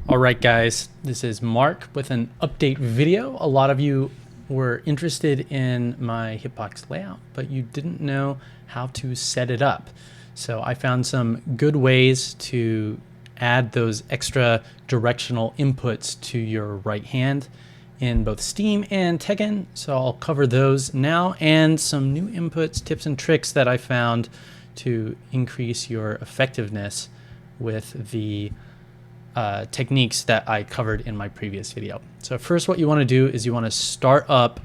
All right, guys, this is Mark with an update video. A lot of you were interested in my Hitbox layout, but you didn't know how to set it up. So I found some good ways to add those extra directional inputs to your right hand in both Steam and Tekken. So I'll cover those now and some new inputs, tips, and tricks that I found to increase your effectiveness with the techniques that I covered in my previous video. So first, what you want to do is you want to start up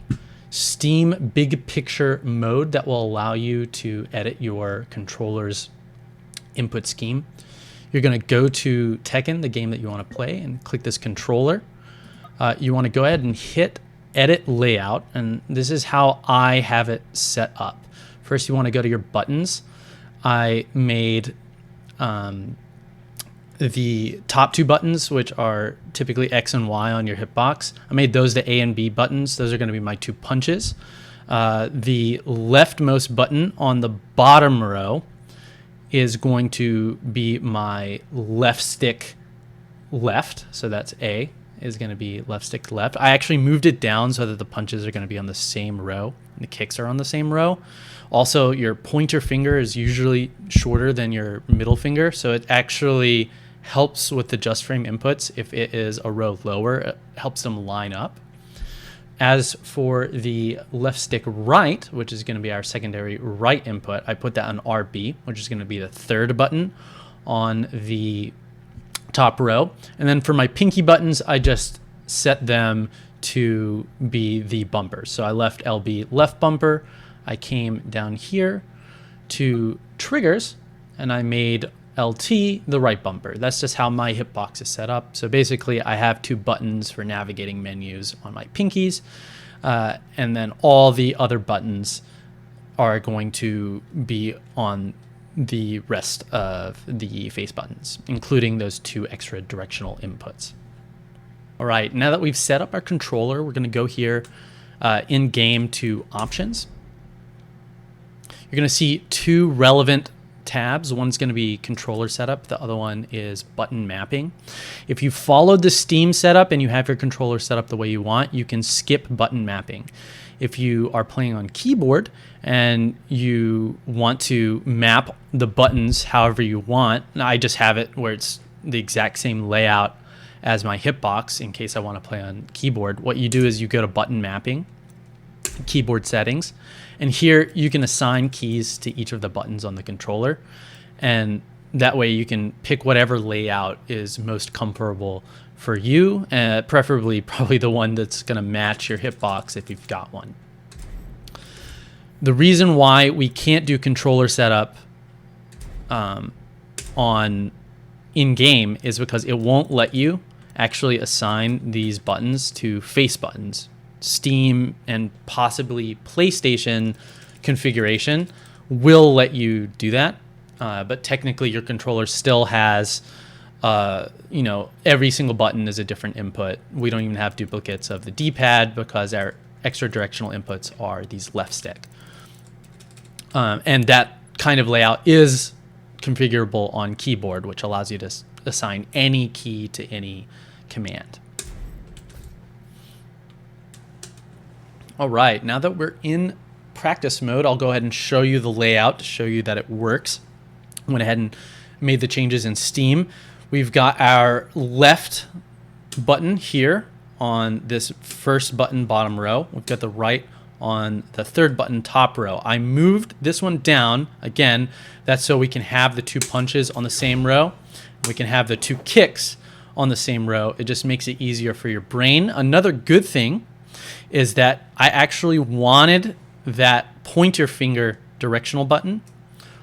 Steam Big Picture mode that will allow you to edit your controller's input scheme. You're going to go to Tekken, the game that you want to play, and click this controller. You want to go ahead and hit Edit Layout, and this is how I have it set up. First, you want to go to your buttons. I made the top two buttons, which are typically X and Y on your hitbox. I made those the A and B buttons. Those are going to be my two punches. The leftmost button on the bottom row is going to be my left stick left. So that's A is going to be left stick left. I actually moved it down so that the punches are going to be on the same row and the kicks are on the same row. Also, your pointer finger is usually shorter than your middle finger, so it actually helps with the just frame inputs. If it is a row lower, it helps them line up. As for the left stick right, which is going to be our secondary right input, I put that on RB, which is going to be the third button on the top row. And then for my pinky buttons, I just set them to be the bumpers. So I left LB left bumper. I came down here to triggers and I made LT the right bumper. That's just how my hitbox is set up. So basically I have two buttons for navigating menus on my pinkies, and then all the other buttons are going to be on the rest of the face buttons, including those two extra directional inputs. All right, now that we've set up our controller, we're going to go here in game to options. You're going to see two relevant tabs. One's going to be controller setup. The other one is button mapping. If you followed the Steam setup and you have your controller set up the way you want, you can skip button mapping. If you are playing on keyboard and you want to map the buttons however you want, I just have it where it's the exact same layout as my hitbox in case I want to play on keyboard. What you do is you go to button mapping, keyboard settings, and here you can assign keys to each of the buttons on the controller, and that way you can pick whatever layout is most comfortable for you, preferably probably the one that's going to match your hitbox if you've got one. The reason why we can't do controller setup on in-game is because it won't let you actually assign these buttons to face buttons. Steam and possibly PlayStation configuration will let you do that, but technically your controller still has every single button is a different input. We don't even have duplicates of the D-pad because our extra directional inputs are these left stick, and that kind of layout is configurable on keyboard, which allows you to assign any key to any command. All right, now that we're in practice mode, I'll go ahead and show you the layout to show you that it works. I went ahead and made the changes in Steam. We've got our left button here on this first button bottom row. We've got the right on the third button top row. I moved this one down. Again, that's so we can have the two punches on the same row. We can have the two kicks on the same row. It just makes it easier for your brain. Another good thing is that I actually wanted that pointer finger directional button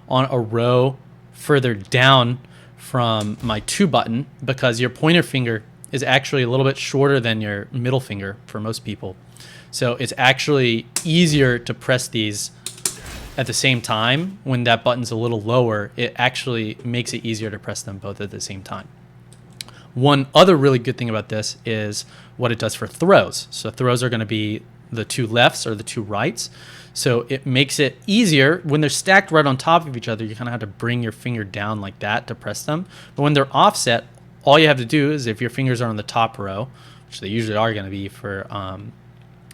on a row further down from my two button, because your pointer finger is actually a little bit shorter than your middle finger for most people. So it's actually easier to press these at the same time. When that button's a little lower, it actually makes it easier to press them both at the same time. One other really good thing about this is what it does for throws. So throws are going to be the two lefts or the two rights. So it makes it easier when they're stacked right on top of each other. You kind of have to bring your finger down like that to press them. But when they're offset, all you have to do is, if your fingers are on the top row, which they usually are going to be for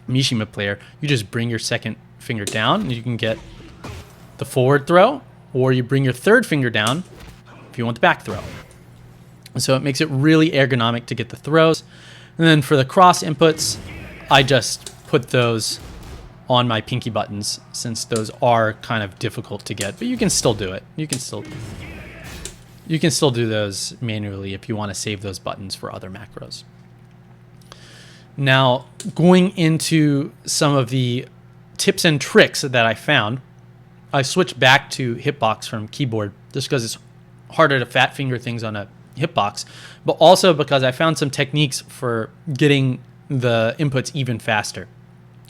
Mishima player, you just bring your second finger down and you can get the forward throw, or you bring your third finger down if you want the back throw. So it makes it really ergonomic to get the throws. And then for the cross inputs, I just put those on my pinky buttons, since those are kind of difficult to get, but you can still do it. You can still do those manually if you want to save those buttons for other macros. Now, going into some of the tips and tricks that I found, I switched back to Hitbox from keyboard just because it's harder to fat finger things on a Hitbox, but also because I found some techniques for getting the inputs even faster.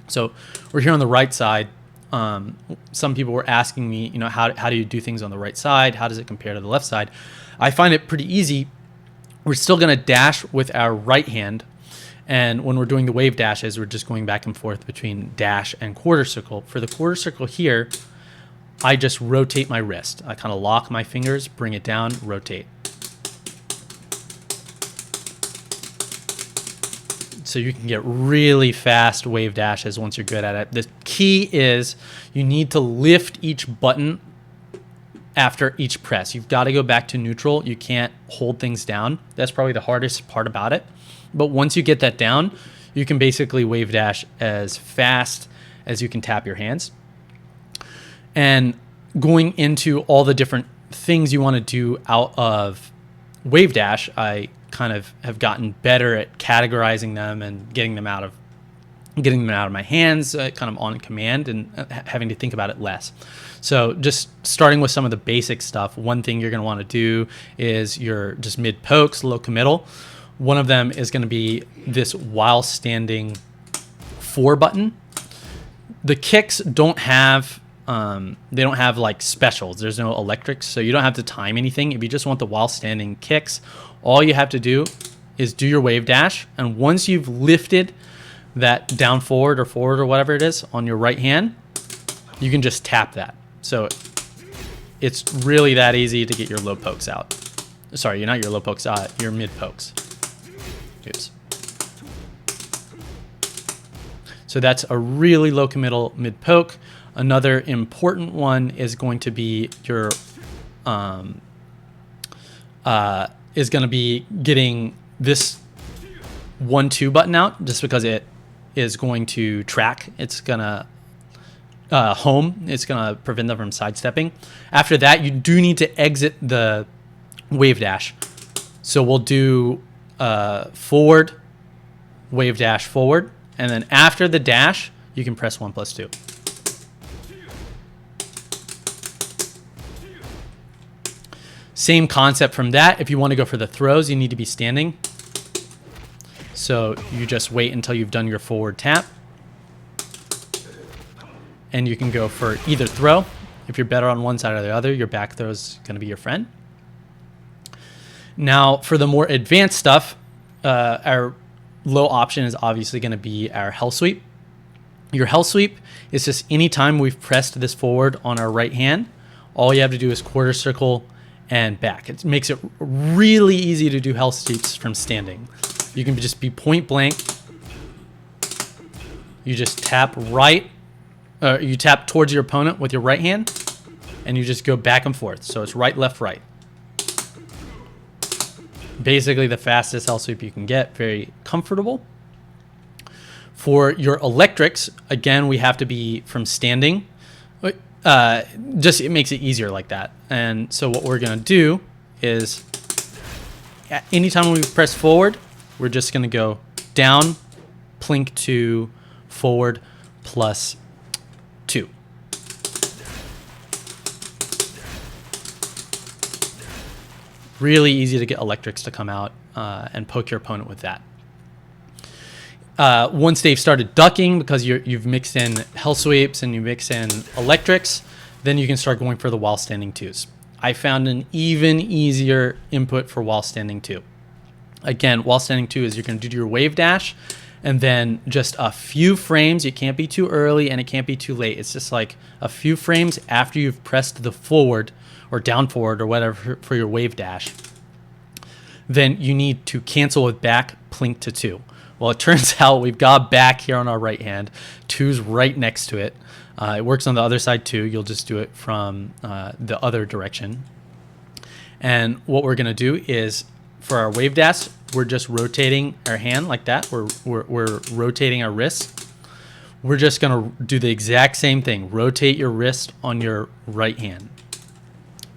So we're here on the right side. Some people were asking me, how do you do things on the right side? How does it compare to the left side? I find it pretty easy. We're still going to dash with our right hand. And when we're doing the wave dashes, we're just going back and forth between dash and quarter circle. For the quarter circle here, I just rotate my wrist. I kind of lock my fingers, bring it down, rotate. So you can get really fast wave dashes once you're good at it. The key is you need to lift each button after each press. You've got to go back to neutral. You can't hold things down. That's probably the hardest part about it. But once you get that down, you can basically wave dash as fast as you can tap your hands. And going into all the different things you want to do out of wave dash, I kind of have gotten better at categorizing them and getting them out of my hands, kind of on command, and having to think about it less. So just starting with some of the basic stuff, one thing you're going to want to do is your just mid pokes, low committal. One of them is going to be this while standing 4 button. The kicks don't have like specials. There's no electrics, so you don't have to time anything. If you just want the while standing kicks, all you have to do is do your wave dash, and once you've lifted that down forward or whatever it is on your right hand, you can just tap that. So it's really that easy to get your low pokes out. Sorry, not your low pokes, your mid pokes. Oops. So that's a really low committal mid poke. Another important one is going to be your getting this 1-2 button out, just because it is going to track. It's gonna home. It's gonna prevent them from sidestepping. After that, you do need to exit the wave dash. So we'll do forward, wave dash forward, and then after the dash, you can press 1+2. Same concept from that. If you want to go for the throws, you need to be standing. So you just wait until you've done your forward tap. And you can go for either throw. If you're better on one side or the other, your back throw is going to be your friend. Now, for the more advanced stuff, our low option is obviously going to be our hell sweep. Your hell sweep is just any time we've pressed this forward on our right hand, all you have to do is quarter circle and back. It makes it really easy to do hell sweeps from standing. You can just be point blank. You just tap right, you tap towards your opponent with your right hand, and you just go back and forth. So it's right, left, right. Basically the fastest hell sweep you can get, very comfortable. For your electrics, again, we have to be from standing. Just it makes it easier like that. And so what we're gonna do is, anytime we press forward, we're just gonna go down, plink to forward +2. Really easy to get electrics to come out and poke your opponent with that. Once they've started ducking, because you've mixed in hell sweeps and you mix in electrics, then you can start going for the while standing 2s. I found an even easier input for while standing 2. Again, while standing 2 is you're going to do your wave dash, and then just a few frames. You can't be too early and it can't be too late. It's just like a few frames after you've pressed the forward or down forward or whatever for your wave dash. then you need to cancel with back, plink to 2. Well, it turns out we've got back here on our right hand. 2's right next to it. It works on the other side too. You'll just do it from the other direction. And what we're going to do is, for our wave dash, we're just rotating our hand like that. We're rotating our wrist. We're just going to do the exact same thing. Rotate your wrist on your right hand.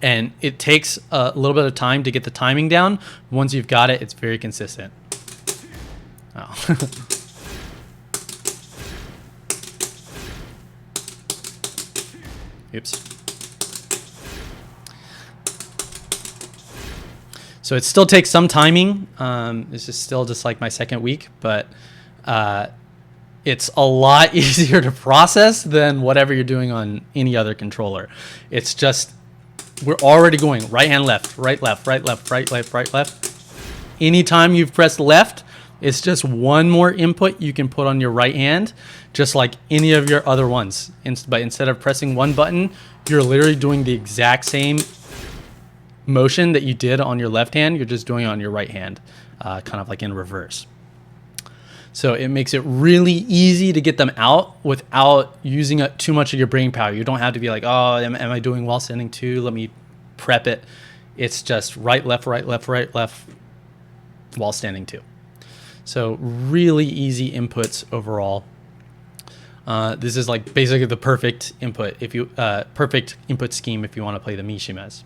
And it takes a little bit of time to get the timing down. Once you've got it, it's very consistent. Oh. Oops. So it still takes some timing. This is still just like my second week, but it's a lot easier to process than whatever you're doing on any other controller. It's just, we're already going right hand left, right left, right left, right left, right left. Anytime you've pressed left, it's just one more input you can put on your right hand, just like any of your other ones. But instead of pressing one button, you're literally doing the exact same motion that you did on your left hand. You're just doing it on your right hand, kind of like in reverse. So it makes it really easy to get them out without using up too much of your brain power. You don't have to be like, oh, am I doing while standing 2? Let me prep it. It's just right, left, right, left, right, left while standing 2. So really easy inputs overall. This is like basically the perfect input perfect input scheme if you want to play the Mishimas.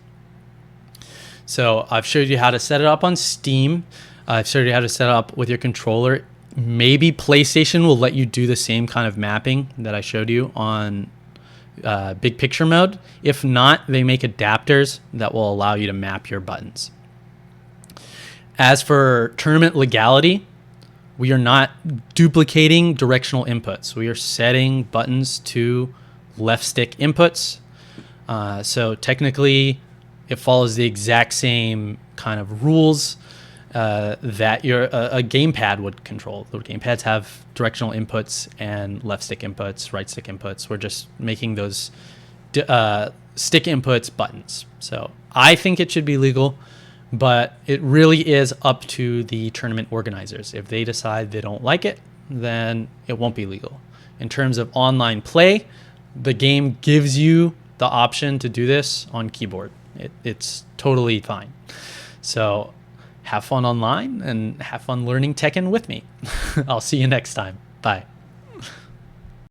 So I've showed you how to set it up on Steam. I've showed you how to set it up with your controller. Maybe PlayStation will let you do the same kind of mapping that I showed you on big picture mode. If not, they make adapters that will allow you to map your buttons. As for tournament legality, we are not duplicating directional inputs. We are setting buttons to left stick inputs. So technically, it follows the exact same kind of rules that a gamepad would control. The gamepads have directional inputs and left stick inputs, right stick inputs. We're just making those stick inputs buttons. So I think it should be legal, but it really is up to the tournament organizers. If they decide they don't like it, then it won't be legal. In terms of online play, the game gives you the option to do this on keyboard. It's totally fine. So have fun online and have fun learning Tekken with me. I'll see you next time. Bye.